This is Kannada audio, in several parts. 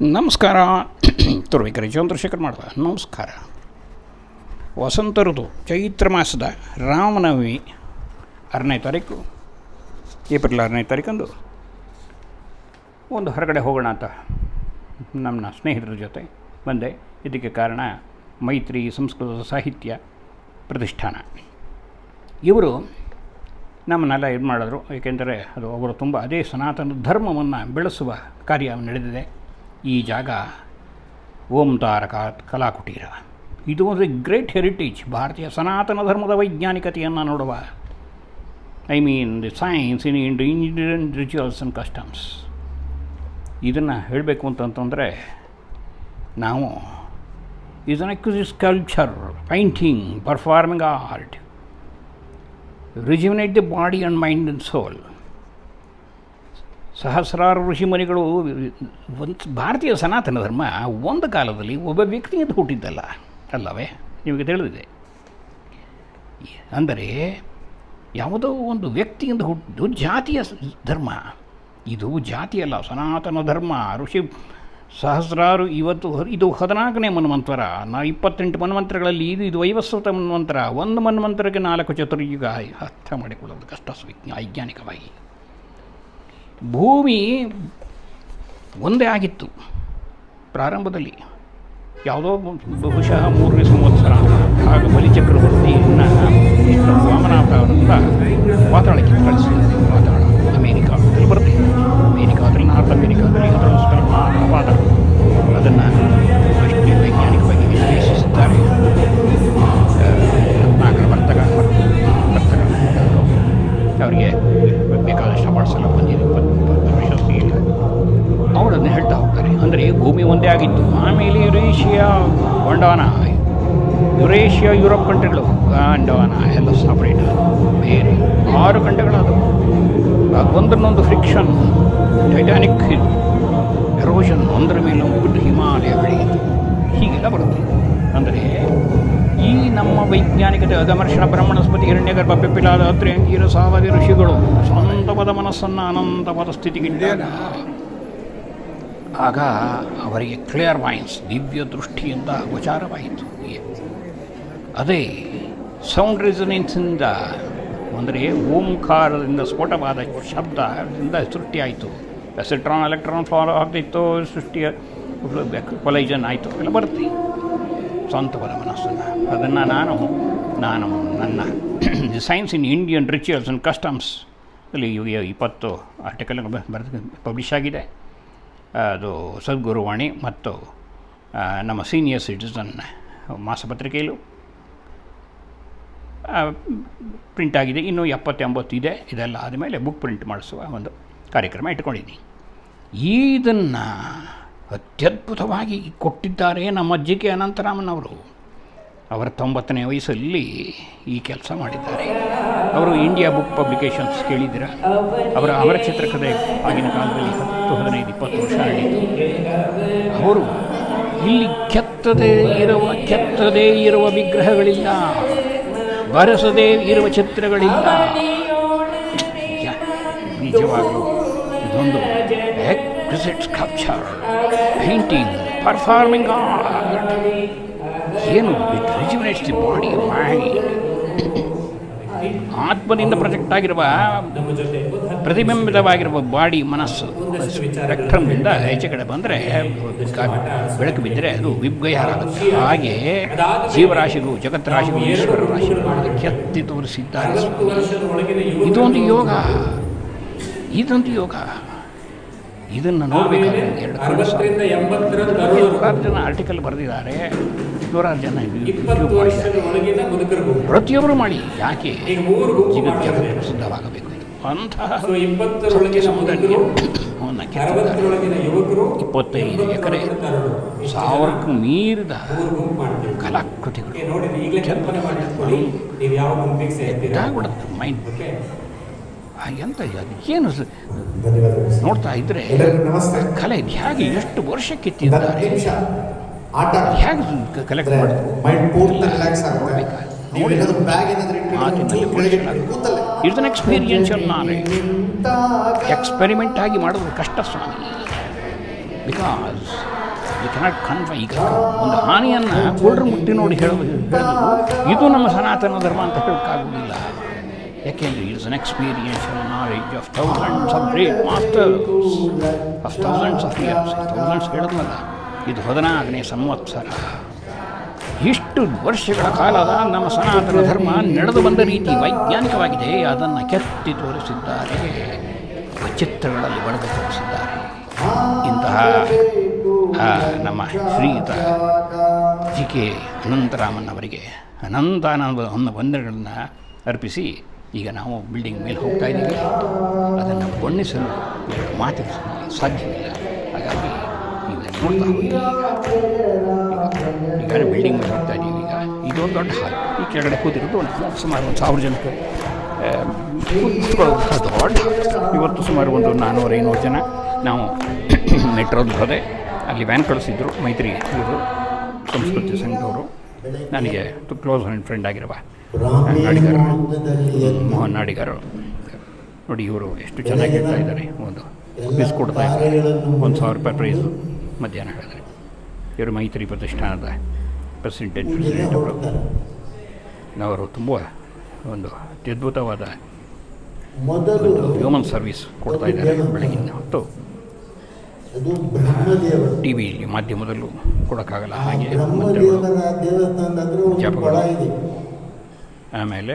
ನಮಸ್ಕಾರ. ತುರುವೇಕೆರೆ ಚಂದ್ರಶೇಖರ್ ಮಾಡ್ದ ನಮಸ್ಕಾರ. ವಸಂತ ಋತು ಚೈತ್ರ ಮಾಸದ ರಾಮನವಮಿ 6ನೇ ತಾರೀಕು, ಏಪ್ರಿಲ್ 6ನೇ ತಾರೀಕಂದು ಒಂದು ಹೊರಗಡೆ ಹೋಗೋಣ ಅಂತ ನಮ್ಮ ಸ್ನೇಹಿತರ ಜೊತೆ ಬಂದೆ. ಇದಕ್ಕೆ ಕಾರಣ ಮೈತ್ರಿ ಸಂಸ್ಕೃತ ಸಾಹಿತ್ಯ ಪ್ರತಿಷ್ಠಾನ. ಇವರು ನಮ್ಮನ್ನೆಲ್ಲ ಇದು ಮಾಡಿದ್ರು. ಏಕೆಂದರೆ ಅದು ಅವರು ತುಂಬ ಅದೇ ಸನಾತನ ಧರ್ಮವನ್ನು ಬೆಳೆಸುವ ಕಾರ್ಯ ನಡೆದಿದೆ. ಈ ಜಾಗ ಓಂಕಾರ ಕಲಾಕುಟೀರ. ಇದು ಒಂದು ಗ್ರೇಟ್ ಹೆರಿಟೇಜ್. ಭಾರತೀಯ ಸನಾತನ ಧರ್ಮದ ವೈಜ್ಞಾನಿಕತೆಯನ್ನು ನೋಡುವ, I mean the science in Indian rituals and customs. ಇದನ್ನು ಹೇಳಬೇಕು ಅಂತಂತಂದರೆ ನಾವು ಇದನ್ನು sculpture, painting, performing art, rejuvenate the body and mind and soul. ಸಹಸ್ರಾರು ಋಷಿಮುನಿಗಳು. ಭಾರತೀಯ ಸನಾತನ ಧರ್ಮ ಒಂದು ಕಾಲದಲ್ಲಿ ಒಬ್ಬ ವ್ಯಕ್ತಿಯಿಂದ ಹುಟ್ಟಿದ್ದಲ್ಲ ಅಲ್ಲವೇ? ನಿಮಗೆ ತಿಳಿದಿದೆ. ಅಂದರೆ ಯಾವುದೋ ಒಂದು ವ್ಯಕ್ತಿಯಿಂದ ಹುಟ್ಟಿದ್ದು ಜಾತಿಯ ಧರ್ಮ. ಇದು ಜಾತಿಯಲ್ಲ, ಸನಾತನ ಧರ್ಮ. ಋಷಿ ಸಹಸ್ರಾರು. ಇದು 14ನೇ ಮನ್ವಂತರ. 28 ಮನ್ವಂತರಗಳಲ್ಲಿ ಇದು ವೈವಸ್ವತ ಮನ್ವಂತರ. ಒಂದು ಮನ್ವಂತರಕ್ಕೆ 4 ಚತುರ್ಯುಗ. ಅರ್ಥ ಮಾಡಿಕೊಳ್ಳೋದು ಕಷ್ಟ ವೈಜ್ಞಾನಿಕವಾಗಿ. ಭೂಮಿ ಒಂದೇ ಆಗಿತ್ತು ಪ್ರಾರಂಭದಲ್ಲಿ. ಯಾವುದೋ ಬಹುಶಃ 3ನೇ ಸಂವತ್ಸರ ಆಗ ಬಲಿಚಕ್ರವರ್ತಿಯನ್ನು ವಾಮನಾವತಾರದಿಂದ ಪಾತಾಳಕ್ಕೆ ಕಳಿಸಿ. ಪಾತಾಳ ಅಮೇರಿಕಾದಲ್ಲಿ ಬರುತ್ತೆ. ಅಮೇರಿಕಾದಲ್ಲಿ, ನಾರ್ತ್ ಅಮೇರಿಕಾದಲ್ಲಿ ಅದರ ಅಪಾದ. ಅದನ್ನು ವೈಜ್ಞಾನಿಕವಾಗಿ ವಿಶ್ಲೇಷಿಸಿದ್ದಾರೆ. 14 ವರ್ತಕ ಅವರಿಗೆ ಬೇಕಾದಷ್ಟು ಅವಾರ್ಡ್ಸ್ ಎಲ್ಲ ಬಂದಿದೆ, ಪ್ರಶಸ್ತಿ ಇಲ್ಲ. ಅವರನ್ನು ಹೇಳ್ತಾ ಹೋಗ್ತಾರೆ. ಅಂದರೆ ಭೂಮಿ ಒಂದೇ ಆಗಿತ್ತು. ಆಮೇಲೆ ಯುರೇಷಿಯಾ, ಗೊಂಡವಾನ, ಯುರೇಷಿಯಾ, ಯುರೋಪ್ ಕಂಟ್ರಿಗಳು, ಗೊಂಡವಾನ ಎಲ್ಲ ಸಪರೇಟ್ ಆದವು. ಬೇರೆ 6 ಖಂಡಗಳಾದವು. ಒಂದನ್ನೊಂದು ಫ್ರಿಕ್ಷನ್, ಟೈಟಾನಿಕ್ ಎರೋಷನ್, ಒಂದರ ಮೇಲೆ ಒಂದು ಹಿಮಾಲಯ ಬೆಳೆಯಿತು. ಹೀಗೆಲ್ಲ ಬರುತ್ತೆ. ಅಂದರೆ ಈ ನಮ್ಮ ವೈಜ್ಞಾನಿಕತೆ ಅದಮರ್ಷಣ ಬ್ರಹ್ಮಣಸ್ಪತಿ ಹಿರಣ್ಯಗರ್ಭ ಪೆಪ್ಪಿಲಾದ ಅತ್ರಿ ಅಂಗೀರ ಸಾವಧಿ ಋಷಿಗಳು ಸ್ವಂತವಾದ ಮನಸ್ಸನ್ನು ಅನಂತವಾದ ಸ್ಥಿತಿಗಿದ್ದಾಗ ಆಗ ಅವರಿಗೆ ಕ್ಲಿಯರ್ ಮೈಂಡ್ಸ್, ದಿವ್ಯ ದೃಷ್ಟಿಯಿಂದ ಗೋಚಾರವಾಯಿತು. ಅದೇ ಸೌಂಡ್ ರೆಸೊನೆನ್ಸಿಂದ, ಅಂದರೆ ಓಂಕಾರದಿಂದ ಸ್ಫೋಟವಾದ ಶಬ್ದದಿಂದ ಸೃಷ್ಟಿಯಾಯಿತು. ಎಲೆಕ್ಟ್ರಾನ್ ಎಲೆಕ್ಟ್ರಾನ್ ಫಾಲೋ ಆಗ್ತಿತ್ತು, ಸೃಷ್ಟಿಯ ಕೊಲೈಜನ್ ಆಯಿತು, ಎಲ್ಲ ಬರುತ್ತೆ ಸ್ವಂತವಾದ ಮನಸ್ಸನ್ನು. ಅದನ್ನು ನಾನು ನನ್ನ the science in Indian rituals and customs ಅಲ್ಲಿ 20 ಆರ್ಟಿಕಲ್ ಬರೆದು ಪಬ್ಲಿಷ್ ಆಗಿದೆ. ಅದು ಸದ್ಗುರುವಾಣಿ ಮತ್ತು ನಮ್ಮ ಸೀನಿಯರ್ ಸಿಟಿಸನ್ ಮಾಸಪತ್ರಿಕೆಯಲ್ಲೂ ಪ್ರಿಂಟ್ ಆಗಿದೆ. ಇನ್ನೂ 70-80 ಇದೆ. ಇದೆಲ್ಲ ಆದಮೇಲೆ ಬುಕ್ ಪ್ರಿಂಟ್ ಮಾಡಿಸುವ ಒಂದು ಕಾರ್ಯಕ್ರಮ ಇಟ್ಕೊಂಡಿದ್ದೀನಿ. ಇದನ್ನು ಅತ್ಯದ್ಭುತವಾಗಿ ಕೊಟ್ಟಿದ್ದಾರೆ ನಮ್ಮ ಅಜ್ಜಿಕೆ ಅನಂತರಾಮನವರು. ಅವರ 90ನೇ ವಯಸ್ಸಲ್ಲಿ ಈ ಕೆಲಸ ಮಾಡಿದ್ದಾರೆ. ಅವರು ಇಂಡಿಯಾ ಬುಕ್ ಪಬ್ಲಿಕೇಶನ್ಸ್ ಕೇಳಿದ್ದೀರ. ಅವರ ಚಿತ್ರಕಥೆ ಆಗಿನ ಕಾಲದಲ್ಲಿ 10-15-20 ವರ್ಷ ಆಡಿತು. ಅವರು ಇಲ್ಲಿ ಕೆತ್ತದೇ ಇರುವ ವಿಗ್ರಹಗಳಿಲ್ಲ, ಬರೆಸದೇ ಇರುವ ಚಿತ್ರಗಳಿಲ್ಲ. ನಿಜವಾಗಲೂ ಇದೊಂದು ಸ್ಕಲ್ಪ್ಚರ್, ಪೇಂಟಿಂಗ್, ಪರ್ಫಾರ್ಮಿಂಗ್ ಆರ್ಟ್. ಏನು it rejuvenates the body, mind. ಆತ್ಮನಿಂದ ಪ್ರೊಜೆಕ್ಟ್ ಆಗಿರುವ, ಪ್ರತಿಬಿಂಬಿತವಾಗಿರುವ ಬಾಡಿ, ಮನಸ್ಸು ಸ್ಪೆಕ್ಟ್ರಮ್ನಿಂದ ಆಚೆ ಕಡೆ ಬಂದರೆ, ಬೆಳಕು ಬಿದ್ದರೆ ಅದು ವಿಬ್ಗಯಾರ ಆಗುತ್ತೆ. ಹಾಗೆ ಜೀವರಾಶಿಗೂ ಜಗತ್ತರಾಶಿಗೂ ಈಶ್ವರ ರಾಶಿಗೂ ಕೆತ್ತಿ ತೋರಿಸಿದ್ದಾರೆ. ಇದೊಂದು ಯೋಗ. ಇದನ್ನು ನೋಡಬೇಕಾದ್ರೆ 2 ಜನ ಆರ್ಟಿಕಲ್ ಬರೆದಿದ್ದಾರೆ, 100 ಜನ ಯೂಟ್ಯೂಬ್ ಮಾಡಿದ್ದಾರೆ. ಪ್ರತಿಯೊಬ್ಬರು ಮಾಡಿ. ಯಾಕೆ ಜಗತ್ತು ಪ್ರಸಿದ್ಧವಾಗಬೇಕು? ಅಂತಹ ಸತ್ಯ ಸೌಂದರ್ಯವನ್ನು ಕೆತ್ತಿದ್ದಾರೆ. 25 ಎಕರೆ 1000ಕ್ಕೂ ಮೀರಿದ ಕಲಾಕೃತಿಗಳು. ಮೈಂಡ್ ಎಂತ ಏನು ನೋಡ್ತಾ ಇದ್ದರೆ ಕಲೆ ಹೇಗೆ ಎಷ್ಟು ವರ್ಷಕ್ಕಿತ್ತಿದ್ದಾರೆ, ಹೇಗೆ ಕಲೆಕ್ಟ್ ಮಾಡಿದ್ರು. ಇದನ್ನ ಎಕ್ಸ್ಪೀರಿಯನ್ಷಿಯಲ್ ನಾಲೆಡ್ಜ್. ಎಕ್ಸ್ಪೆರಿಮೆಂಟ್ ಆಗಿ ಮಾಡೋದು ಕಷ್ಟ ಸ್ವಾಮಿ. Because you cannot confine. ಈಗ ಒಂದು ಆನೆಯನ್ನು ಕುಳ್ರು ಮುಟ್ಟಿ ನೋಡಿ ಹೇಳೋದು ಇದು ನಮ್ಮ ಸನಾತನ ಧರ್ಮ ಅಂತ ಹೇಳೋಕ್ಕಾಗೋದಿಲ್ಲ. ಯಾಕೆಂದರೆ it's an experiential knowledge of thousands of great masters of thousands of years. Thousands ಹೇಳಿದ್ನಲ್ಲ, ಇದು 14ನೇ ಸಂವತ್ಸರ. ಇಷ್ಟು ವರ್ಷಗಳ ಕಾಲದ ನಮ್ಮ ಸನಾತನ ಧರ್ಮ ನಡೆದು ಬಂದ ರೀತಿ ವೈಜ್ಞಾನಿಕವಾಗಿದೆ. ಅದನ್ನು ಕೆತ್ತಿ ತೋರಿಸಿದ್ದಾರೆ, ಚಿತ್ರಗಳಲ್ಲಿ ಬಳೆದು ತೋರಿಸಿದ್ದಾರೆ. ಇಂತಹ ನಮ್ಮ ಶ್ರೀಯುತ ಜಿ ಕೆ ಅನಂತರಾಮನ್ ಅವರಿಗೆ ಅನಂತಾನಂದ ವಂದನೆಗಳನ್ನು ಅರ್ಪಿಸಿ ಈಗ ನಾವು ಬಿಲ್ಡಿಂಗ್ ಮೇಲೆ ಹೋಗ್ತಾ ಇದ್ದೀವಿ. ಅದನ್ನು ಬಣ್ಣಿಸಲು ಮಾತಾಡಿಸಲು ಸಾಧ್ಯವಿಲ್ಲ. ಹಾಗಾಗಿ ಈಗ ನೋಡ್ತಾ ಹೋಗಿ ಈಗ ಬಿಲ್ಡಿಂಗ್ ಮೇಲೆ ಹೋಗ್ತಾ ಇದ್ದೀವಿ. ಈಗ ಇದೊಂದು ದೊಡ್ಡ ಹಾಲ್. ಈ ಕೆಳಗಡೆ ಕೂತಿರೋದು ಸುಮಾರು 1000 ಜನಕ್ಕೆ ಕೂತ್ಕೊಳ್ಳೋದು ದೊಡ್ಡ. ಇವತ್ತು ಸುಮಾರು ಒಂದು 400-500 ಜನ. ನಾವು ಮೆಟ್ರೋದು ಹೋದೆ, ಅಲ್ಲಿ ವ್ಯಾನ್ ಕಳಿಸಿದ್ರು ಮೈತ್ರಿ ಇವರು ಸಂಸ್ಕೃತಿ ಸಂಘದವರು. ನನಗೆ ಕ್ಲೋಸ್ ಫ್ರೆಂಡ್ ಆಗಿರುವ ನಾಡಿಗರು, ಮೋಹನ್ ನಾಡಿಗರು ನೋಡಿ, ಇವರು ಎಷ್ಟು ಚೆನ್ನಾಗಿ ಹೇಳ್ತಾ ಇದ್ದಾರೆ. ಒಂದು ಬಿಸ್ ಕೊಡ್ತಾ ಇದ್ದಾರೆ, 1000 ರೂಪಾಯಿ ಪ್ರೈಸು ಮಧ್ಯಾಹ್ನ ಹೇಳಿದ್ರೆ. ಇವರು ಮೈತ್ರಿ ಪ್ರತಿಷ್ಠಾನದ ಪ್ರೆಸಿಡೆಂಟ್ ಅವರು. ಅವರು ತುಂಬ ಒಂದು ಅತ್ಯದ್ಭುತವಾದ ಒಂದು ಹ್ಯೂಮನ್ ಸರ್ವಿಸ್ ಕೊಡ್ತಾ ಇದ್ದಾರೆ. ಬೆಳಗಿನ ಹೊತ್ತು ಟಿ ವಿಯಲ್ಲಿ ಮಾಧ್ಯಮದಲ್ಲೂ ಕೊಡೋಕ್ಕಾಗಲ್ಲ ಹಾಗೆ ಜಪಗಳು, ಆಮೇಲೆ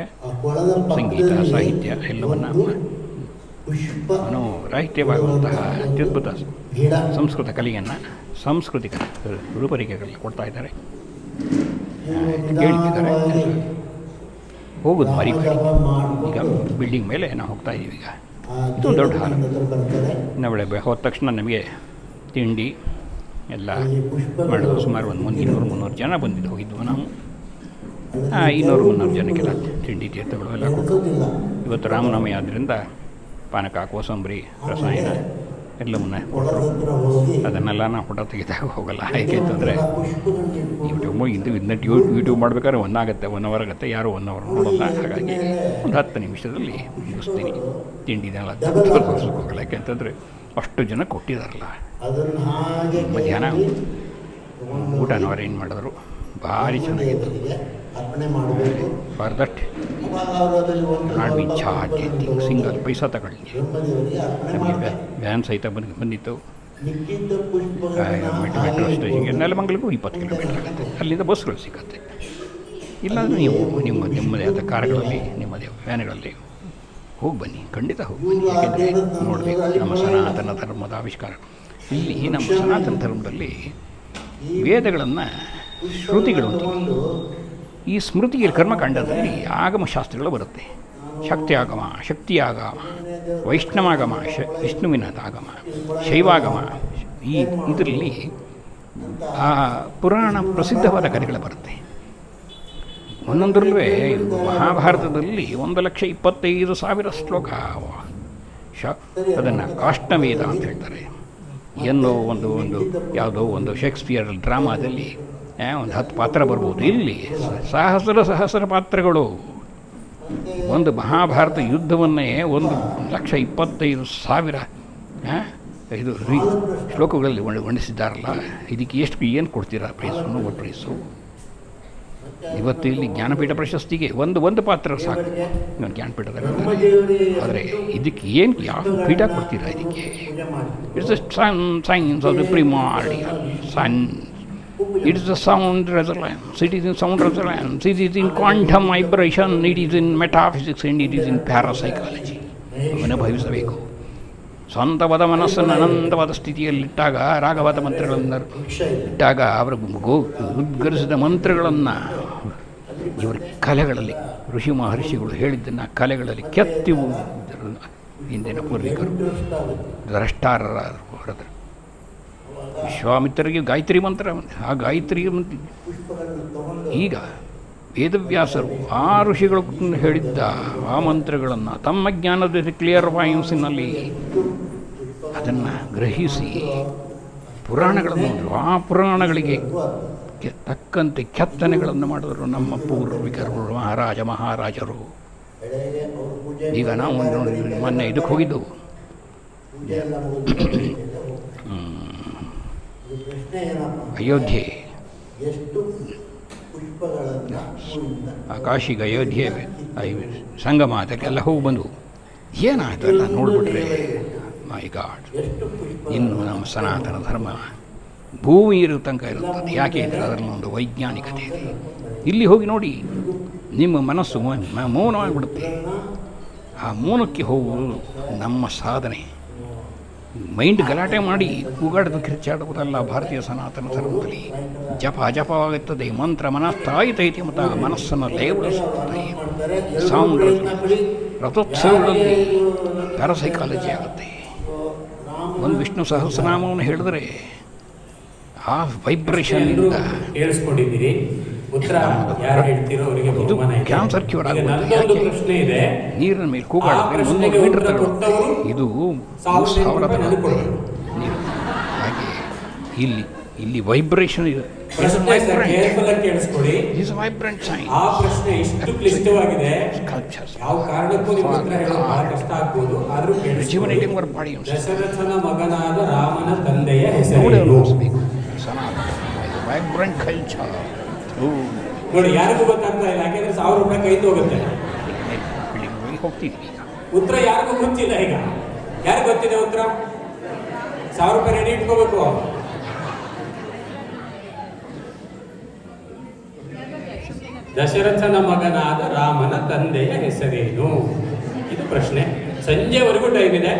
ಸಂಗೀತ ಸಾಹಿತ್ಯ ಎಲ್ಲವನ್ನು ಮನೋರಾಹಿತ್ಯವಾಗುವಂತಹ ಅತ್ಯದ್ಭುತ ಸಂಸ್ಕೃತ ಕಲೆಯನ್ನು ಸಾಂಸ್ಕೃತಿಕ ರೂಪರೇಖೆಗಳಲ್ಲಿ ಕೊಡ್ತಾ ಇದ್ದಾರೆ, ಕೇಳ್ತಿದ್ದಾರೆ. ಹೋಗೋದು ಮರಿಬೇಡಿ. ಈಗ ಬಿಲ್ಡಿಂಗ್ ಮೇಲೆ ನಾವು ಹೋಗ್ತಾ ಇದ್ದೀವಿ. ಈಗ ಇದು ದೊಡ್ಡ ಹಾಲು. ನಾಳೆ ಹೋದ ತಕ್ಷಣ ನಮಗೆ ತಿಂಡಿ ಎಲ್ಲ ಮಾಡೋದು. ಸುಮಾರು ಒಂದು 200-300 ಜನ ಬಂದಿದ್ದು ಹೋಗಿದ್ವು ನಾವು. 200-300 ಜನಕ್ಕೆಲ್ಲ ತಿಂಡಿ ತೀರ್ಥಗಳು ಎಲ್ಲ ಕೊಟ್ಟು, ಇವತ್ತು ರಾಮನವಮಿ ಆದ್ದರಿಂದ ಪಾನಕ, ಕೋಸಂಬರಿ, ರಸಾಯನ ಎಲ್ಲವನ್ನ ಕೊಟ್ಟರು. ಅದನ್ನೆಲ್ಲ ನಾವು ಫೋಟೋ ತೆಗೆದಾಗ ಹೋಗಲ್ಲ. ಯಾಕೆ ಅಂತಂದರೆ ಯೂಟ್ಯೂಬ್ ಮಾಡಬೇಕಾದ್ರೆ 1 ಅವರ್ ಆಗುತ್ತೆ, ಯಾರೂ 1 ಅವರ್ ನೋಡೋಲ್ಲ. ಹಾಗಾಗಿ ಒಂದು 10 ನಿಮಿಷದಲ್ಲಿ ಮುಗಿಸ್ತೀನಿ. ತಿಂಡಿನೆಲ್ಲ ತೋರಿಸೋಕೆ ಹೋಗಲ್ಲ. ಯಾಕೆ ಅಂತಂದರೆ ಅಷ್ಟು ಜನ ಕೊಟ್ಟಿದ್ದಾರಲ್ಲ. ಮಧ್ಯಾಹ್ನ ಊಟನೂ ಅರೇಂಜ್ ಮಾಡಿದ್ರು, ಭಾರಿ ಚೆನ್ನಾಗಿತ್ತು. For that not be charge anything, single paisa ತಗೊಳ್ಳಿ. ನಮಗೆ ವ್ಯಾನ್ ಸಹಿತ ಬಂದಿತ್ತು. ಮೆಟ್ರೋ ಸ್ಟೇಷನ್ಗೆ ನೆಲಮಂಗಲಕ್ಕೂ 20 ಕಿಲೋಮೀಟರ್ ಆಗುತ್ತೆ. ಅಲ್ಲಿಂದ ಬಸ್ಗಳು ಸಿಗುತ್ತೆ. ಇಲ್ಲಾಂದರೆ ನೀವು ನಿಮ್ಮದೇ ಆದ ಕಾರುಗಳಲ್ಲಿ, ನಿಮ್ಮದೇ ವ್ಯಾನ್ಗಳಲ್ಲಿ ಹೋಗಿ ಬನ್ನಿ, ಖಂಡಿತ ಹೋಗಿ ಬನ್ನಿ. ಏಕೆಂದರೆ ನೋಡಬೇಕು ನಮ್ಮ ಸನಾತನ ಧರ್ಮದ ಆವಿಷ್ಕಾರ. ಇಲ್ಲಿ ನಮ್ಮ ಸನಾತನ ಧರ್ಮದಲ್ಲಿ ವೇದಗಳನ್ನು ಶ್ರುತಿಗಳು ಅಂತೀವಿ. ಈ ಸ್ಮೃತಿಯಲ್ಲಿ ಕರ್ಮಕಾಂಡದಲ್ಲಿ ಆಗಮಶಾಸ್ತ್ರಗಳು ಬರುತ್ತೆ. ಶಕ್ತಿಯಾಗಮ, ಶಕ್ತಿಯಾಗಮ, ವೈಷ್ಣವಾಗಮ, ವಿಷ್ಣುವಿನದಾಗಮ, ಶೈವಾಗಮ. ಇದರಲ್ಲಿ ಪುರಾಣ ಪ್ರಸಿದ್ಧವಾದ ಕಥೆಗಳು ಬರುತ್ತೆ. ಒಂದೊಂದರಲ್ಲೂ ಮಹಾಭಾರತದಲ್ಲಿ 1,25,000 ಶ್ಲೋಕ. ಅದನ್ನು ಕಾಷ್ಟವೇದ ಅಂತ ಹೇಳ್ತಾರೆ. ಏನೋ ಒಂದು ಯಾವುದೋ ಒಂದು ಶೇಕ್ಸ್ಪಿಯರ್ ಡ್ರಾಮಾದಲ್ಲಿ ಒಂದು 10 ಪಾತ್ರ ಬರ್ಬೋದು. ಇಲ್ಲಿ ಸಹಸ್ರ ಪಾತ್ರಗಳು. ಒಂದು ಮಹಾಭಾರತ ಯುದ್ಧವನ್ನೇ 1,25,000 ಇದು ಶ್ಲೋಕಗಳಲ್ಲಿ ವರ್ಣಿಸಿದ್ದಾರಲ್ಲ. ಇದಕ್ಕೆ ಏನು ಕೊಡ್ತೀರಾ ಪ್ರೈಸು? Nobel price. ಇವತ್ತು ಇಲ್ಲಿ ಜ್ಞಾನಪೀಠ ಪ್ರಶಸ್ತಿಗೆ ಒಂದು ಪಾತ್ರ ಸಾಕು ಇವನು ಜ್ಞಾನಪೀಠದಲ್ಲಿ. ಆದರೆ ಇದಕ್ಕೆ ಯಾವ ಪೀಠ ಕೊಡ್ತೀರಾ? ಇದಕ್ಕೆ it's a science of the primordial science. It is a sound resonance. It is in sound resonance. It is in quantum vibration. It is in metaphysics and it is in parapsychology. ಅನುಭವಿಸಬೇಕು. ಸ್ವಂತವಾದ ಮನಸ್ಸನ್ನು ಅನಂತವಾದ ಸ್ಥಿತಿಯಲ್ಲಿಟ್ಟಾಗ, ರಾಗವಾದ ಮಂತ್ರಗಳನ್ನು ಇಟ್ಟಾಗ, ಅವರ ಉದ್ಗರಿಸಿದ ಮಂತ್ರಗಳನ್ನು ಇವರ ಕಲೆಗಳಲ್ಲಿ ಋಷಿ ಮಹರ್ಷಿಗಳು ಹೇಳಿದ್ದನ್ನು ಕಲೆಗಳಲ್ಲಿ ಕೆತ್ತಿ ಹಿಂದಿನ ಪೂರ್ವಿಕರು ದ್ರಷ್ಟಾರರ ಹೊರದರು. ವಿಶ್ವಾಮಿತ್ರರಿಗೆ ಗಾಯತ್ರಿ ಮಂತ್ರ, ಆ ಗಾಯತ್ರಿ ಈಗ ವೇದವ್ಯಾಸರು ಆ ಋಷಿಗಳು ಹೇಳಿದ್ದ ಆ ಮಂತ್ರಗಳನ್ನು ತಮ್ಮ ಜ್ಞಾನದ ಕ್ಲಿಯರ್ ವಾಯುಸಿನಲ್ಲಿ ಅದನ್ನು ಗ್ರಹಿಸಿ ಪುರಾಣಗಳನ್ನು ಆ ಪುರಾಣಗಳಿಗೆ ತಕ್ಕಂತೆ ಕೆತ್ತನೆಗಳನ್ನು ಮಾಡಿದ್ರು ನಮ್ಮ ಪೂರ್ವಿಕರು, ಮಹಾರಾಜರು. ಈಗ ನಾವು ಮೊನ್ನೆ ಇದಕ್ಕೆ ಹೋಗಿದ್ದೆವು, ಅಯೋಧ್ಯೆ ಕಾಶಿಗೆ ಅಯೋಧ್ಯೆ ಸಂಗಮ ಅದಕ್ಕೆಲ್ಲ ಹೋಗಿ ಬಂದು ಏನಾಯ್ತಲ್ಲ ನೋಡಿಬಿಟ್ರೆ ಮೈ ಗಾಡ್, ಇನ್ನು ನಮ್ಮ ಸನಾತನ ಧರ್ಮ ಭೂಮಿ ಇರೋ ತನಕ ಇರುತ್ತದೆ. ಯಾಕೆ ಇದ್ದರೆ ಅದರಲ್ಲಿ ಒಂದು ವೈಜ್ಞಾನಿಕತೆ ಇದೆ. ಇಲ್ಲಿ ಹೋಗಿ ನೋಡಿ, ನಿಮ್ಮ ಮನಸ್ಸು ಮೌನವಾಗಿಬಿಡುತ್ತೆ. ಆ ಮೌನಕ್ಕೆ ಹೋಗುವುದು ನಮ್ಮ ಸಾಧನೆ. ಮೈಂಡ್ ಗಲಾಟೆ ಮಾಡಿ ಕೂಗಾಡದ ಕಿರ್ಚಾಡುವುದಲ್ಲ. ಭಾರತೀಯ ಸನಾತನ ಧರ್ಮದಲ್ಲಿ ಜಪವಾಗುತ್ತದೆ, ಮಂತ್ರ ಮನಸ್ತಾಯಿತೈತಿ ಮತ್ತು ಮನಸ್ಸನ್ನು ಲಯಗೊಳಿಸುತ್ತದೆ. ಸೌಂಡ್ರಲ್ಲಿ ರಥೋತ್ಸವದಲ್ಲಿ ಪ್ಯಾರಾಸೈಕಾಲಜಿ ಆಗುತ್ತೆ. ಒಂದು ವಿಷ್ಣು ಸಹಸ್ರನಾಮವನ್ನು ಹೇಳಿದ್ರೆ ಆ ವೈಬ್ರೇಷನ್ನಿಂದ ಕೇಳಿಸ್ಕೊಂಡಿದ್ದೀರಿ. ಉತ್ತರ ಯಾರು ಹೇಳ್ತೀರೋ ಅವರಿಗೆ ಇದು ಕ್ಯಾನ್ಸರ್ ಕ್ಯೂರ್ ಆಗುತ್ತೆ. ಯಾಕೆ ನೀರಿನ ಮೇಲೆ ಕೂಗಾಡಿದ್ರೆ 300 ಮೀಟರ್ ತಗೊಳ್ಳುತ್ತೆ. ಇದು 3000 ನೀರು. ಹಾಗೆ ಇಲ್ಲಿ ವೈಬ್ರೇಷನ್ ಇದೆ. ಕೇಳಿಸ್ಕೊಳ್ಳಿ, ವೈಬ್ರೆಂಟ್ ಸೈನ್. ಆ ಪ್ರಶ್ನೆ ಇಷ್ಟು ಕ್ಲಿಷ್ಟವಾಗಿದೆ, ಯಾವ ಕಾರಣಕ್ಕೂ ನಿಮ್ಮ ಉತ್ತರ ಹೇಳಲು ಬಹಳ ಕಷ್ಟ ಆಗ್ಬೋದು. ಆದ್ರೂ ರಿಜುವಿನೇಟಿಂಗ್ ಅವರ್ ಬಾಡಿ. ದಶರಥನ ಮಗನಾದ ರಾಮನ ತಂದೆಯ ಹೆಸರು ವೈಬ್ರೆಂಟ್ ಕಲ್ಚರ್. ನೋಡಿ, ಯಾರಿಗೂ ಗೊತ್ತಾಗ್ತಾ ಇಲ್ಲ, ಯಾಕೆಂದ್ರೆ 1000 ರೂಪಾಯಿ ಕೈದು ಹೋಗುತ್ತೆ. ಹೋಗ್ತೀವಿ. ಉತ್ತರ ಯಾರಿಗೂ ಗೊತ್ತಿಲ್ಲ. ಈಗ ಯಾರು ಗೊತ್ತಿದೆ ಉತ್ತರ? 1000 ರೂಪಾಯಿ ರೆಡಿ ಇಟ್ಕೋಬೇಕು. ದಶರಥನ ಮಗನಾದ ರಾಮನ ತಂದೆಯ ಹೆಸರೇನು? ಇದು ಪ್ರಶ್ನೆ. ಸಂಜೆವರೆಗೂ ಟೈಮ್ ಇದೆ.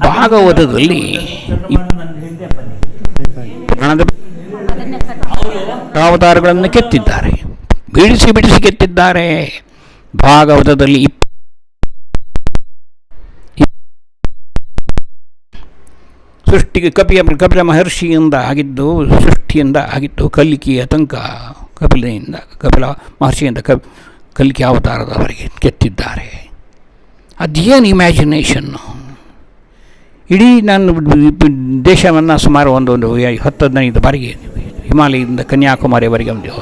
ಭಾಗವತದಲ್ಲಿ ಅವತಾರಗಳನ್ನು ಕೆತ್ತಿದ್ದಾರೆ, ಬಿಡಿಸಿ ಕೆತ್ತಿದ್ದಾರೆ. ಭಾಗವತದಲ್ಲಿ ಸೃಷ್ಟಿಗೆ ಕಪಿಲ ಮಹರ್ಷಿಯಿಂದ ಆಗಿದ್ದು, ಸೃಷ್ಟಿಯಿಂದ ಆಗಿದ್ದು, ಕಲಿಕೆಯ ತನಕ ಕಪಿಲ ಮಹರ್ಷಿಯಿಂದ ಕಲಿಕೆ ಅವತಾರದವರೆಗೆ ಕೆತ್ತಿದ್ದಾರೆ. ಅದೇನು ಇಮ್ಯಾಜಿನೇಷನ್ನು! ಇಡೀ ನಾನು ದೇಶವನ್ನು ಸುಮಾರು ಒಂದು 10-15 ಬಾರಿಗೆ ಹಿಮಾಲಯದಿಂದ ಕನ್ಯಾಕುಮಾರಿಯವರೆಗೆ ಒಂದು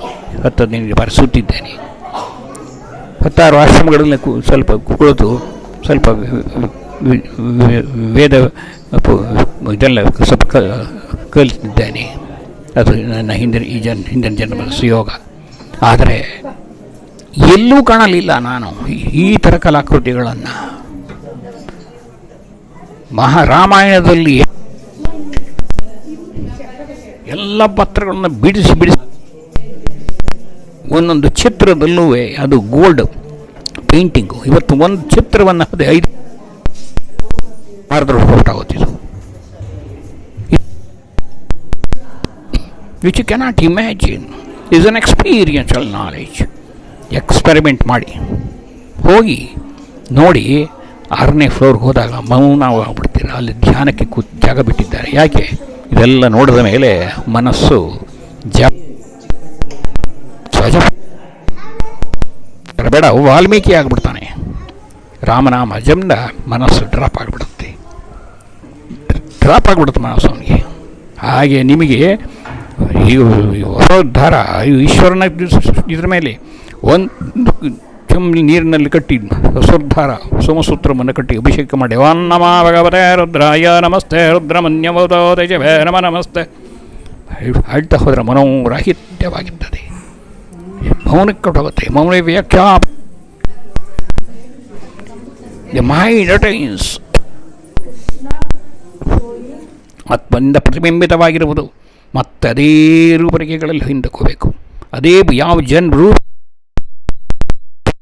10-15 ಬಾರಿ ಸುತ್ತಿದ್ದೇನೆ. 16 ಆಶ್ರಮಗಳಲ್ಲಿ ಸ್ವಲ್ಪ ಕುಳಿತು ಸ್ವಲ್ಪ ವೇದ ಇದೆಲ್ಲ ಸ್ವಲ್ಪ ಕಲಿತಿದ್ದೇನೆ. ಅದು ನನ್ನ ಹಿಂದಿನ ಜನ್ಮದ ಸುಯೋಗ. ಆದರೆ ಎಲ್ಲೂ ಕಾಣಲಿಲ್ಲ ನಾನು ಈ ಥರ ಕಲಾಕೃತಿಗಳನ್ನು. ಮಹಾರಾಮಾಯಣದಲ್ಲಿ ಎಲ್ಲ ಪತ್ರಗಳನ್ನು ಬಿಡಿಸಿ ಒಂದೊಂದು ಚಿತ್ರದಲ್ಲೂ ಅದು ಗೋಲ್ಡ್ ಪೇಂಟಿಂಗು. ಇವತ್ತು ಒಂದು ಚಿತ್ರವನ್ನು 5 ಮಾರದಲ್ಲಿ ಹೊರಟಾಗುತ್ತಿದ್ದು, which you cannot imagine. Is an experiential knowledge. Experiment ಮಾಡಿ ಹೋಗಿ ನೋಡಿ. 6ನೇ ಫ್ಲೋರ್ಗೆ ಹೋದಾಗ ಮೌನವಾಗ್ಬಿಡ್ತೀರ. ಅಲ್ಲಿ ಧ್ಯಾನಕ್ಕೆ ಜಾಗ ಬಿಟ್ಟಿದ್ದಾರೆ. ಯಾಕೆ? ಇದೆಲ್ಲ ನೋಡಿದ ಮೇಲೆ ಮನಸ್ಸು ಬೇಡ ವಾಲ್ಮೀಕಿ ಆಗಿಬಿಡ್ತಾನೆ. ರಾಮನಾಮ ಜಂದ ಮನಸ್ಸು ಡ್ರಾಪ್ ಆಗಿಬಿಡುತ್ತೆ ಮನಸ್ಸು ಅವನಿಗೆ. ಹಾಗೆ ನಿಮಗೆ ಈ ಹೊಸೋದ್ಧಾರ ಈಶ್ವರನ ಇದ್ರ ಮೇಲೆ ಒಂದು ನೀರಿನಲ್ಲಿ ಕಟ್ಟಿ ಹೊಸೋದ್ಧಾರ ಸೋಮಸೂತ್ರವನ್ನು ಕಟ್ಟಿ ಅಭಿಷೇಕ ಮಾಡಿ ನಮ ಭಗವತೆ ರುದ್ರಾಯ ನಮಸ್ತೆ ರುದ್ರಮನ್ಯವೋದಯ ನಮ ನಮಸ್ತೆ ಹೇಳ್ತಾ ಹೋದರೆ ಮನೋರಾಹಿತ್ಯವಾಗಿರ್ತದೆ. ಮೌನಕ್ಕೆ ಕೊಟ್ಟೋಗುತ್ತೆ. ಮೌನ ವ್ಯಾಖ್ಯಾ ದ ಮೈಂಡ್ ಅಟೈನ್ಸ್ ಆತ್ಮದಿಂದ ಪ್ರತಿಬಿಂಬಿತವಾಗಿರುವುದು. ಮತ್ತೆ ಅದೇ ರೂಪರೇಖೆಗಳಲ್ಲಿ ಹಿಂದಕ್ಕೋಬೇಕು. ಅದೇ ಯಾವ ಜನರು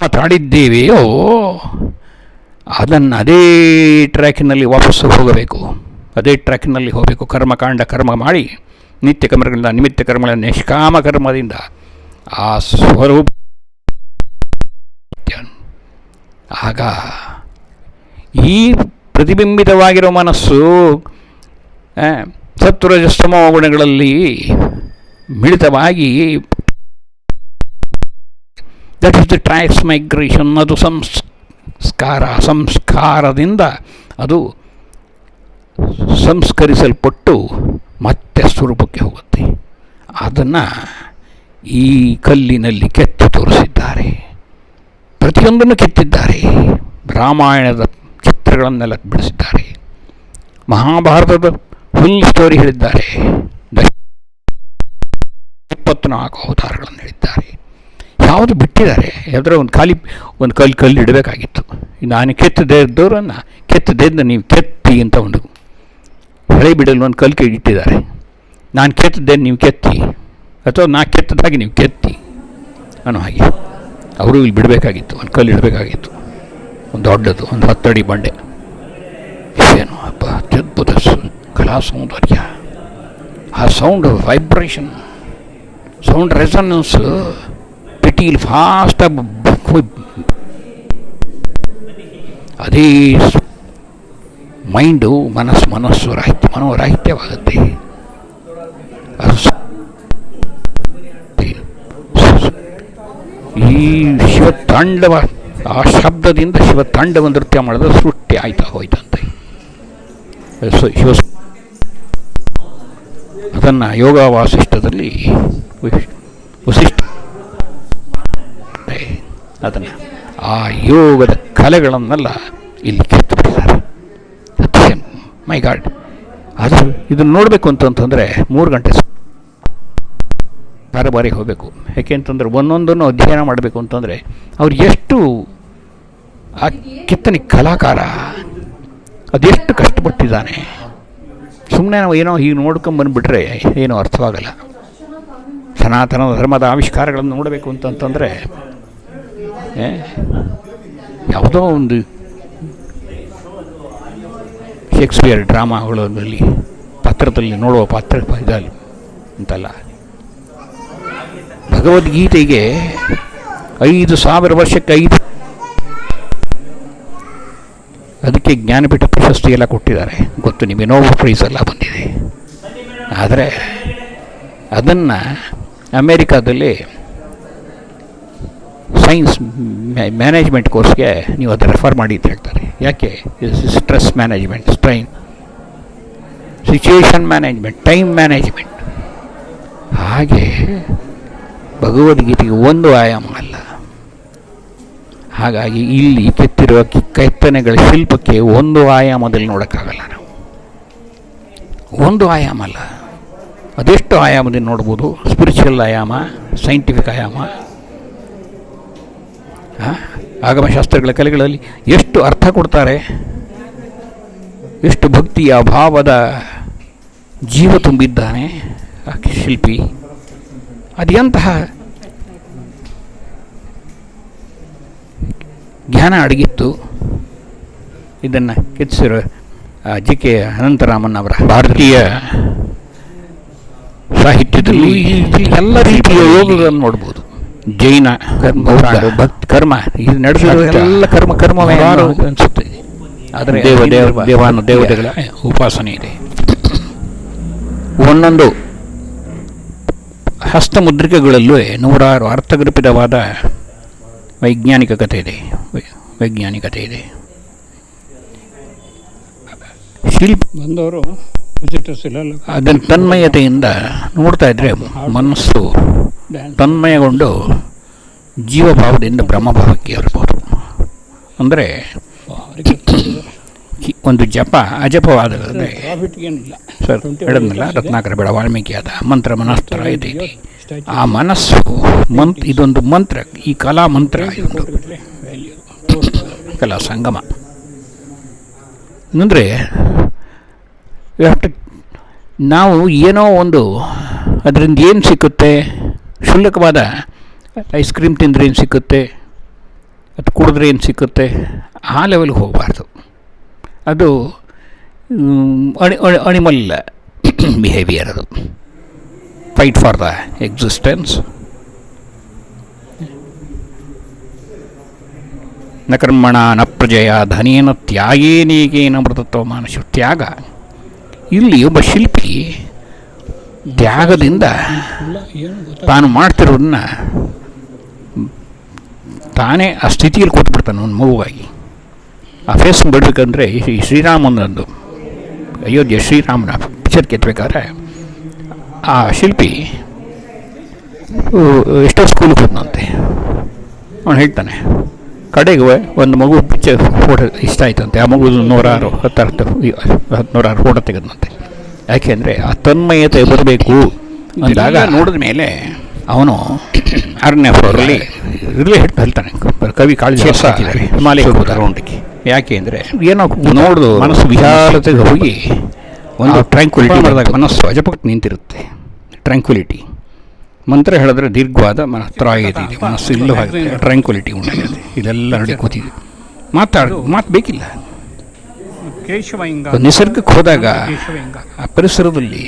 ಮಾತಾಡಿದ್ದೇವೆಯೋ ಅದನ್ನು ಅದೇ ಟ್ರ್ಯಾಕಿನಲ್ಲಿ ವಾಪಸ್ಸು ಹೋಗಬೇಕು. ಅದೇ ಟ್ರ್ಯಾಕಿನಲ್ಲಿ ಹೋಗಬೇಕು. ಕರ್ಮ ಮಾಡಿ ನಿತ್ಯ ಕರ್ಮಗಳಿಂದ ನಿಮಿತ್ತ ಕರ್ಮಗಳ ನಿಷ್ಕಾಮ ಕರ್ಮದಿಂದ ಆ ಸ್ವರೂಪ. ಆಗ ಈ ಪ್ರತಿಬಿಂಬಿತವಾಗಿರೋ ಮನಸ್ಸು ಸತ್ವರಜಸ್ತಮೋ ಗುಣಗಳಲ್ಲಿ ಮಿಳಿತವಾಗಿ ದಟ್ ಇಸ್ ದ ಟ್ರಾನ್ಸ್ಮೈಗ್ರೇಷನ್. ಅದು ಸಂಸ್ಕಾರದಿಂದ ಅದು ಸಂಸ್ಕರಿಸಲ್ಪಟ್ಟು ಮತ್ತೆ ಸ್ವರೂಪಕ್ಕೆ ಹೋಗುತ್ತೆ. ಅದನ್ನು ಈ ಕಲ್ಲಿನಲ್ಲಿ ಕೆತ್ತಿ ತೋರಿಸಿದ್ದಾರೆ. ಪ್ರತಿಯೊಂದನ್ನು ಕೆತ್ತಿದ್ದಾರೆ. ರಾಮಾಯಣದ ಚಿತ್ರಗಳನ್ನೆಲ್ಲ ಬಿಡಿಸಿದ್ದಾರೆ. ಮಹಾಭಾರತದ ಫುಲ್ ಸ್ಟೋರಿ ಹೇಳಿದ್ದಾರೆ. 24 ಅವತಾರಗಳನ್ನು ಹೇಳಿದ್ದಾರೆ. ಯಾವುದು ಬಿಟ್ಟಿದ್ದಾರೆ? ಯಾವ್ದಾರ ಒಂದು ಕಲ್ಲು ಇಡಬೇಕಾಗಿತ್ತು. ನಾನು ಕೆತ್ತದೇ ಇದ್ದವರನ್ನು ಕೆತ್ತದೇದ್ದು ನೀವು ಕೆತ್ತಿ ಅಂತ ಒಂದು ಹಳೆ ಬಿಡಲು ಒಂದು ಕಲ್ಲು ಇಟ್ಟಿದ್ದಾರೆ. ನಾನು ಕೆತ್ತದೇ ನೀವು ಕೆತ್ತಿ, ಅಥವಾ ನಾ ಕೆತ್ತದಾಗಿ ನೀವು ಕೆತ್ತಿ ಅನ್ನೋ ಹಾಗೆ ಅವರು ಇಲ್ಲಿ ಬಿಡಬೇಕಾಗಿತ್ತು. ಒಂದು ಕಲ್ಲು ಇಡಬೇಕಾಗಿತ್ತು, ಒಂದು ದೊಡ್ಡದು, ಒಂದು 10 ಅಡಿ ಬಂಡೆ. ಏನು ಅಪ್ಪ ಅತ್ಯದ್ಭುತ ಕಲಾ ಸೌಂದರ್ಯ. ಆ ಸೌಂಡ್ ವೈಬ್ರೇಷನ್, ಸೌಂಡ್ ರೆಸೊನೆನ್ಸ್ ಪಿಟೀಲ್ ಫಾಸ್ಟಾಗಿ ಅದೇ ಮೈಂಡು ಮನೋರಾಹಿತ್ಯವಾಗುತ್ತೆ. ಈ ಶಿವತಾಂಡವ, ಆ ಶಬ್ದದಿಂದ ಶಿವತಾಂಡವ ನೃತ್ಯ ಮಾಡಿದ್ರೆ ಸೃಷ್ಟಿ ಆಯ್ತಾ ಹೋಯ್ತಂತೆ. ಅದನ್ನು ಯೋಗ ವಾಸಿಷ್ಠದಲ್ಲಿ ವಸಿಷ್ಠ ಅದನ್ನು ಆ ಯೋಗದ ಕಲೆಗಳನ್ನೆಲ್ಲ ಇಲ್ಲಿ ಕೆತ್ತಿಬಿಟ್ಟಿದ್ದಾರೆ. ಮೈ ಗಾಡ್, ಅದು ಇದನ್ನು ನೋಡಬೇಕು ಅಂತಂತಂದರೆ 3 ಗಂಟೆ ಬಾರಿ ಹೋಗಬೇಕು. ಯಾಕೆಂತಂದರೆ ಒಂದೊಂದನ್ನು ಅಧ್ಯಯನ ಮಾಡಬೇಕು ಅಂತಂದರೆ ಅವ್ರು ಎಷ್ಟು ಆ ಕೆತ್ತನೆ ಕಲಾಕಾರ ಅದೆಷ್ಟು ಕಷ್ಟಪಟ್ಟಿದ್ದಾನೆ. ಸುಮ್ಮನೆ ನಾವು ಏನೋ ಹೀಗೆ ನೋಡ್ಕೊಂಬಂದುಬಿಟ್ರೆ ಏನೂ ಅರ್ಥವಾಗಲ್ಲ. ಸನಾತನ ಧರ್ಮದ ಆವಿಷ್ಕಾರಗಳನ್ನು ನೋಡಬೇಕು ಅಂತಂತಂದರೆ ಯಾವುದೋ ಒಂದು ಶೇಕ್ಸ್ಪಿಯರ್ ಡ್ರಾಮಾಗಳಲ್ಲಿ ಪತ್ರದಲ್ಲಿ ನೋಡುವ ಪಾತ್ರ ಇದಲ್ಲಿ ಅಂತಲ್ಲ. ಭಗವದ್ಗೀತೆಗೆ 5,000 ವರ್ಷಕ್ಕೆ ಅದಕ್ಕೆ ಜ್ಞಾನಪೀಠ ಪ್ರಶಸ್ತಿ ಎಲ್ಲ ಕೊಟ್ಟಿದ್ದಾರೆ. ಗೊತ್ತು, ನಿಮಗೆ ನೋಬೆಲ್ ಪ್ರೈಸ್ ಎಲ್ಲ ಬಂದಿದೆ. ಆದರೆ ಅದನ್ನು ಅಮೇರಿಕಾದಲ್ಲಿ ಸೈನ್ಸ್ ಮ್ಯಾನೇಜ್ಮೆಂಟ್ ಕೋರ್ಸ್ಗೆ ನೀವು ಅದು ರೆಫರ್ ಮಾಡಿ ಅಂತ ಹೇಳ್ತಾರೆ. ಯಾಕೆ? Stress management, situation management, time management. ಹಾಗೆ ಭಗವದ್ಗೀತೆಗೆ ಒಂದು ಆಯಾಮ ಅಲ್ಲ. ಹಾಗಾಗಿ ಇಲ್ಲಿ ಕೆತ್ತಿರುವ ಕೆತ್ತನೆಗಳ ಶಿಲ್ಪಕ್ಕೆ ಒಂದು ಆಯಾಮದಲ್ಲಿ ನೋಡೋಕ್ಕಾಗಲ್ಲ. ನಾವು ಒಂದು ಆಯಾಮ ಅಲ್ಲ, ಅದೆಷ್ಟು ಆಯಾಮದಲ್ಲಿ ನೋಡ್ಬೋದು. ಸ್ಪಿರಿಚುವಲ್ ಆಯಾಮ, ಸೈಂಟಿಫಿಕ್ ಆಯಾಮ, ಆಗಮಶಾಸ್ತ್ರಗಳ ಕಲೆಗಳಲ್ಲಿ ಎಷ್ಟು ಅರ್ಥ ಕೊಡ್ತಾರೆ, ಎಷ್ಟು ಭಕ್ತಿಯ ಭಾವದ ಜೀವ ತುಂಬಿದ್ದಾನೆ ಆ ಶಿಲ್ಪಿ. ಅದೆಂತಹ ಜ್ಞಾನ ಅಡಗಿತ್ತು. ಇದನ್ನು ಕೆತ್ತಿಸಿರೋ JK ಅನಂತರಾಮನ್ ಅವರ ಭಾರತೀಯ ಸಾಹಿತ್ಯದಲ್ಲಿ ಎಲ್ಲ ರೀತಿಯ ಯೋಗಗಳನ್ನು ನೋಡ್ಬೋದು. ಜೈನ ಭಕ್ತಿ ಕರ್ಮ ಇದು ನಡೆಸಿರೋ ಎಲ್ಲ ಕರ್ಮವೇ ಅನಿಸುತ್ತೆ. ಆದರೆ ದೇವತೆಗಳ ಉಪಾಸನೆ ಇದೆ. ಒಂದೊಂದು ಹಸ್ತಮುದ್ರಿಕೆಗಳಲ್ಲೂ 100 ಅರ್ಥಗರ್ಭಿತವಾದ ವೈಜ್ಞಾನಿಕತೆ ಇದೆ. ಶಿಲ್ಪ ಬಂದವರು ಅದನ್ನು ತನ್ಮಯತೆಯಿಂದ ನೋಡ್ತಾ ಇದ್ದರೆ ಮನಸ್ಸು ತನ್ಮಯಗೊಂಡು ಜೀವಭಾವದಿಂದ ಬ್ರಹ್ಮಭಾವಕ್ಕೆ ಇರ್ಬೋದು. ಅಂದರೆ ಒಂದು ಅಜಪವಾದ ಸರ್ ಹೇಳೋದ್ನಲ್ಲ, ರತ್ನಾಕರ ಬೇಡ ವಾಲ್ಮೀಕಿಯಾದ ಮಂತ್ರ ಮನಸ್ತ್ರ ಇದೆ. ಆ ಮನಸ್ಸು ಇದೊಂದು ಮಂತ್ರ, ಈ ಕಲಾ ಮಂತ್ರ, ಇದೊಂದು ಕಲಾ ಸಂಗಮ. ಅಂದರೆ ನಾವು ಏನೋ ಒಂದು ಅದರಿಂದ ಏನು ಸಿಕ್ಕುತ್ತೆ, ಕ್ಷುಲ್ಲಕವಾದ ಐಸ್ ಕ್ರೀಮ್ ತಿಂದರೆ ಏನು ಸಿಕ್ಕುತ್ತೆ, ಅದು ಕುಡಿದ್ರೆ ಏನು ಸಿಕ್ಕುತ್ತೆ, ಆ ಲೆವೆಲ್ಗೆ ಹೋಗಬಾರ್ದು. ಅದು ಅನಿಮಲ್ ಬಿಹೇವಿಯರ್. ಅದು ಫೈಟ್ ಫಾರ್ ದ ಎಕ್ಸಿಸ್ಟೆನ್ಸ್. ನ ಕರ್ಮಣ ನ ಪ್ರಜೆಯ ಧನೇನ ತ್ಯಾಗೇನೇಕೇನ ಮೃತತ್ವ ಮಾನಸ. ತ್ಯಾಗ ಇಲ್ಲಿ ಒಬ್ಬ ಶಿಲ್ಪಿ ತ್ಯಾಗದಿಂದ ತಾನು ಮಾಡ್ತಿರೋದನ್ನ ತಾನೇ ಆ ಸ್ಥಿತಿಯಲ್ಲಿ ಕೂತ್ಬಿಡ್ತಾನೆ ಒಂದು ಮಗುವಾಗಿ. ಆ ಫೇಸ್ ಬಿಡಬೇಕಂದ್ರೆ ಈ ಶ್ರೀರಾಮನದ್ದು ಅಯೋಧ್ಯೆ ಶ್ರೀರಾಮನ ಪಿಕ್ಚರ್ ಕೆತ್ತಬೇಕಾದ್ರೆ ಆ ಶಿಲ್ಪಿ ಎಷ್ಟೋ ಸ್ಕೂಲಿಗೆ ಹೋದ್ನಂತೆ. ಅವನು ಹೇಳ್ತಾನೆ ಕಡೆಗೆ ಒಂದು ಮಗು ಪಿಕ್ಚರ್ ಫೋಟೋ ಇಷ್ಟ ಆಯ್ತಂತೆ. ಆ ಮಗು ನೂರಾರು ಫೋಟೋ ತೆಗೆದಂತೆ. ಯಾಕೆಂದರೆ ಆ ತನ್ಮಯತೆ ಬರಬೇಕು ಅಂದಾಗ ನೋಡಿದ ಮೇಲೆ ಅವನು 6ನೇ ಫ್ಲೋರಲ್ಲಿ ಇರಲಿ ಹೇಳ್ತಾನೆ ಕವಿ ಕಾಳಜಿ ಹಿಮಾಲಯ ಹೋಗ್ತಾರೆ ರೌಂಡಿಗೆ. ಯಾಕೆ ಅಂದರೆ ಏನೋ ನೋಡ್ದು ಮನಸ್ಸು ವಿಶಾಲತೆಗೆ ಹೋಗಿ ಒಂದು ಟ್ರ್ಯಾಂಕ್ವಿಲಿಟಿ ಮಾಡಿದಾಗ ಮನಸ್ಸು ಅಜಪಟ್ಟು ನಿಂತಿರುತ್ತೆ. ಟ್ರ್ಯಾಂಕ್ವಿಲಿಟಿ ಮಂತ್ರ ಹೇಳಿದ್ರೆ ದೀರ್ಘವಾದ ತ್ರಾಯತಿ ಇದೆ, ಮನಸ್ಸು ಇಲ್ಲವಾಗಿದೆ, ಟ್ರ್ಯಾಂಕ್ವಿಲಿಟಿ ಉಂಟಾಗಿದೆ. ಇದೆಲ್ಲ ನಡಿ ಕೂತಿದೆ, ಮಾತು ಬೇಕಿಲ್ಲ. ನಿಸರ್ಗಕ್ಕೆ ಹೋದಾಗ ಆ ಪರಿಸರದಲ್ಲಿ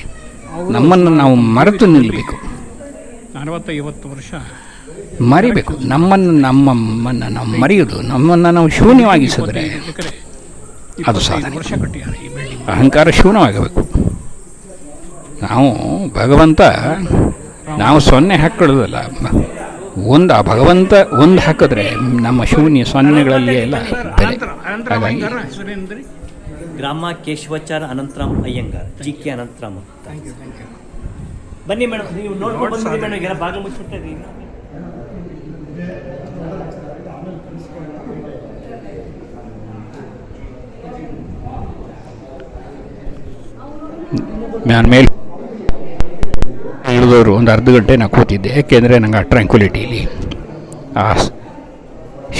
ನಮ್ಮನ್ನು ನಾವು ಮರೆತು ನಿಲ್ಲಬೇಕು, 40-50 ವರ್ಷ ಮರಿಬೇಕು. ನಮ್ಮನ್ನು ನಾವು ಮರೆಯೋದು, ನಮ್ಮನ್ನು ನಾವು ಶೂನ್ಯವಾಗಿಸಿದ್ರೆ ಅದು ಸಾಧನೆ. ಅಹಂಕಾರ ಶೂನ್ಯವಾಗಬೇಕು. ನಾವು ಭಗವಂತ ನಾವು 0 ಹಾಕೊಳ್ಳೋದಲ್ಲ, ಆ ಭಗವಂತ ಒಂದು ಹಾಕಿದ್ರೆ ನಮ್ಮ ಶೂನ್ಯ 0ಗಳಲ್ಲಿ ಎಲ್ಲ ಬೆಲೆ. ಹಾಗಾಗಿ ಗ್ರಾಮ ಕೇಶವಾಚಾರ ಅನಂತರಾಮ್ ಅಯ್ಯಂಗಾರ್, GK ಅನಂತರಾಮ್. ಬನ್ನಿ ಮೇಡಮ್, ನೀವು ನೋಡ್ಕೊಂಡು ಬಂದಿದ್ದೀವಿ ಮೇಡಮ್. ಎಲ್ಲ ಬಾಗಿಲು ಮುಚ್ಚಿಬಿಟ್ಟೆ. ನಾನು ಮೇಲೆ ಇಳಿದವರು ಒಂದು ಅರ್ಧ ಗಂಟೆ ನಾನು ಕೂತಿದ್ದೆ. ಯಾಕೆಂದರೆ ನಂಗೆ ಆ ಟ್ರ್ಯಾಂಕ್ವಿಲಿಟಿಲಿ ಆ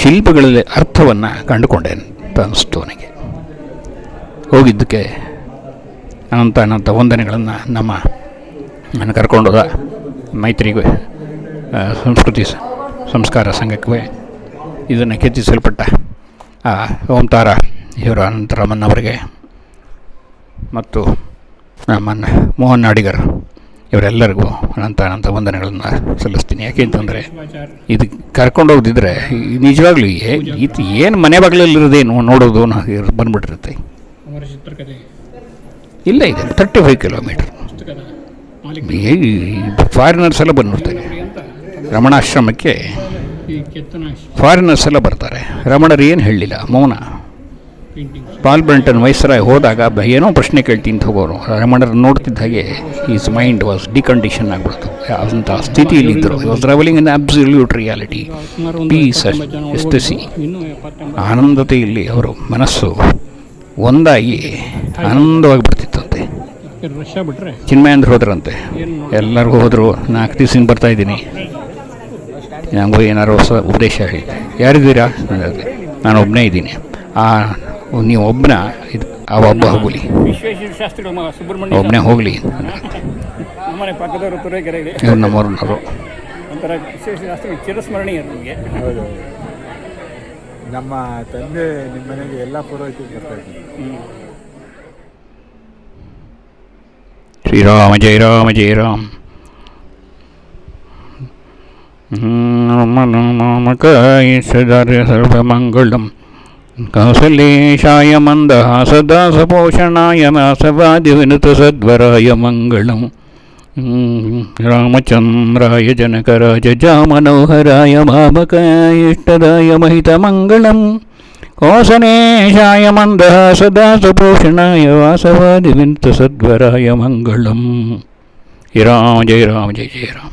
ಶಿಲ್ಪಗಳಲ್ಲಿ ಅರ್ಥವನ್ನು ಕಂಡುಕೊಂಡೆ ಅಂತ ಅನ್ನಿಸ್ತು ನನಗೆ. ಹೋಗಿದ್ದಕ್ಕೆ ಅನಂತ ವಂದನೆಗಳನ್ನು ನಾನು ಕರ್ಕೊಂಡೋದ ಮೈತ್ರಿಗೆ ಸಂಸ್ಕೃತಿ ಸಂಸ್ಕಾರ ಸಂಘಕ್ಕೆ ಇದನ್ನು ಕೆತ್ತಿಸಲ್ಪಟ್ಟ ಆ ಓಂತಾರ ಇವರು ಅನಂತರಾಮನ್ ಅವರಿಗೆ ಮತ್ತು ನಮ್ಮನ್ನು ಮೋಹನ್ ನಾಡಿಗರ್ ಇವರೆಲ್ಲರಿಗೂ ಅನಂತ ವಂದನೆಗಳನ್ನು ಸಲ್ಲಿಸ್ತೀನಿ. ಯಾಕೆ ಅಂತಂದರೆ ಇದು ಕರ್ಕೊಂಡೋಗ್ದಿದ್ರೆ ನಿಜವಾಗ್ಲೂ ಏನು ಮನೆ ಬಾಗಿಲಲ್ಲಿರೋದೇನು ನೋಡೋದು ಬಂದ್ಬಿಟ್ಟಿರುತ್ತೆ. ಇಲ್ಲ, ಇದೆ 35 ಕಿಲೋಮೀಟರ್. ಫಾರಿನರ್ಸ್ ಎಲ್ಲ ಬಂದ್ಬಿಡ್ತಾರೆ ರಮಣಾಶ್ರಮಕ್ಕೆ. ಫಾರಿನರ್ಸ್ ಎಲ್ಲ ಬರ್ತಾರೆ. ರಮಣರು ಏನು ಹೇಳಲಿಲ್ಲ, ಮೌನ. ಪಾಲ್ ಬ್ರಂಟನ್ ವೈಸ್ರಾಯ್ ಹೋದಾಗ ಏನೋ ಪ್ರಶ್ನೆ ಕೇಳ್ತೀನಿ ಹೋಗೋರು. ರಮಣರು ನೋಡ್ತಿದ್ದ ಹಾಗೆ ಈಸ್ ಮೈಂಡ್ ವಾಸ್ ಡಿಕಂಡೀಷನ್ ಆಗಿಬಿಡ್ತು. ಅಂಥ ಸ್ಥಿತಿಯಲ್ಲಿದ್ದರು. Was travelling in absolute reality, peace, ecstasy, ಆನಂದತೆಯಲ್ಲಿ ಅವರು ಮನಸ್ಸು ಒಂದಾಗಿ ಆನಂದವಾಗಿ ಬಿಡ್ತಿತ್ತಂತೆ. ಚಿನ್ಮಯಂದ್ರ ಹೋದ್ರಂತೆ, ಎಲ್ಲರಿಗೂ ಹೋದರು. 4 ದಿವಸದಿಂದ ಬರ್ತಾಯಿದ್ದೀನಿ, ನನಗೂ ಏನಾರು ಹೊಸ ಉಪದೇಶ ಹೇಳಿ. ಯಾರಿದ್ದೀರಾ? ನಾನು ಒಬ್ಬನೇ ಇದ್ದೀನಿ. ನೀವು ಒಬ್ಬನ ಒಬ್ಬ ಹೋಗಲಿ, ಒಬ್ಬನೇ ಹೋಗಲಿ. ಇವ್ರು ನಮ್ಮವ್ರನ್ನವರು ಹೌದು. ನಮ್ಮ ತಂದೆ ನಿಮ್ಮ ಮನೆಗೆ ಎಲ್ಲ ಪುರೋಹಿತರು ಬರ್ತಾಯಿದ್ರು. ಶ್ರೀರಾಮ ಜಯ ರಾಮ ಜಯ ರಾಮ. ನಾಮಕಾಯ ಸದಾರ್ಯ ಸರ್ವಮಂಗಳಂ ಕೌಸಲೇಶಾಯ ಮಂದಹಾಸದಾಸಪೋಷಣಾಯ ಮಾಸವಾದಿ ವಿನುತ ಸದ್ವರಾಯ ಮಂಗಳಂ. ರಾಮಚಂದ್ರಾಯ ಜನಕರಾಜ ಮನೋಹರಾಯ ಮಾಮಕಾಯ ಇಷ್ಟದಾಯ ಮಹಿತಮಂಗಳಂ. ಕೌಸಲೇಶಾಯ ಮಂದಹಾಸದಾಸಪೋಷಣಾಯ ವಾಸವಾದಿ ವಿನುತ ಸದ್ವರಾಯ ಮಂಗಳಂ. ರಾಮ ಜಯ ರಾಮ ಜಯ ಜಯ ರಾಮ.